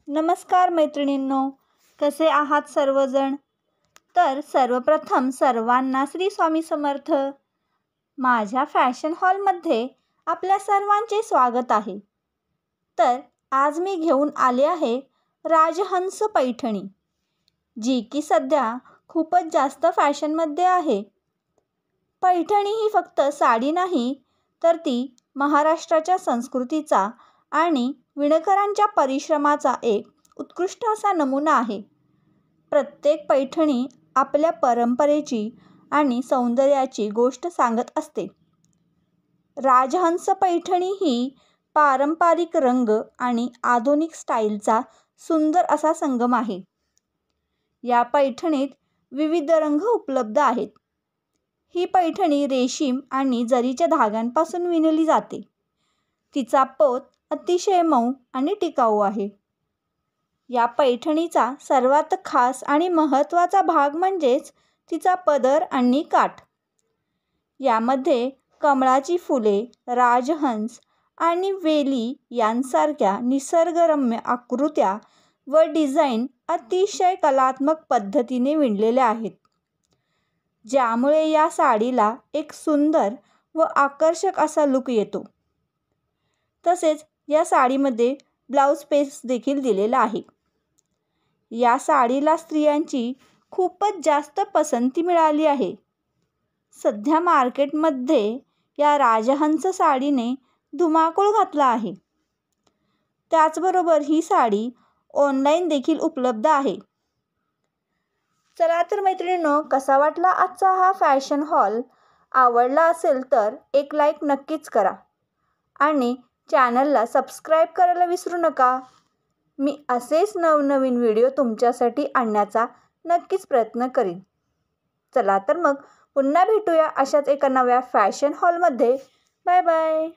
नमस्कार मैत्रिणींनो, कसे आहात सर्वजण? तर सर्वप्रथम सर्वांना श्री स्वामी समर्थ. माझ्या फॅशन हॉलमध्ये आपल्या सर्वांचे स्वागत आहे. तर आज मी घेऊन आले आहे राजहंस पैठणी, जी की सध्या खूपच जास्त फॅशनमध्ये आहे. पैठणी ही फक्त साडी नाही, तर ती महाराष्ट्राच्या संस्कृतीचा आणि विणकरांच्या परिश्रमाचा एक उत्कृष्ट असा नमुना आहे. प्रत्येक पैठणी आपल्या परंपरेची आणि सौंदर्याची गोष्ट सांगत असते. राजहंस पैठणी ही पारंपरिक रंग आणि आधुनिक स्टाईलचा सुंदर असा संगम आहे. या पैठणीत विविध रंग उपलब्ध आहेत. ही पैठणी रेशीम आणि जरीच्या धाग्यांपासून विणली जाते. तिचा पोत अतिशय मऊ आणि टिकाऊ आहे. या पैठणीचा सर्वात खास आणि महत्त्वाचा भाग म्हणजेच तिचा पदर आणि काठ. यामध्ये कमळाची फुले, राजहंस आणि वेली यांसारख्या निसर्गरम्य आकृत्या व डिझाईन अतिशय कलात्मक पद्धतीने विणलेल्या आहेत, ज्यामुळे या साडीला एक सुंदर व आकर्षक असा लुक येतो. तसेच या साडीमध्ये ब्लाऊज पीस देखील दिलेला आहे. या साडीला स्त्रियांची खूपच जास्त पसंती मिळाली आहे. सध्या मार्केटमध्ये या राजहंस साडीने धुमाकूळ घातला आहे. त्याचबरोबर ही साडी ऑनलाईन देखील उपलब्ध आहे. चला तर मैत्रिणींनो, कसा वाटला आजचा हा फॅशन हॉल? आवडला असेल तर एक लाईक नक्कीच करा आणि चॅनलला सबस्क्राईब करायला विसरू नका. मी असेच नवनवीन व्हिडिओ तुमच्यासाठी आणण्याचा नक्कीच प्रयत्न करीन. चला तर मग पुन्हा भेटूया अशाच एका नव्या फॅशन हॉलमध्ये. Bye bye.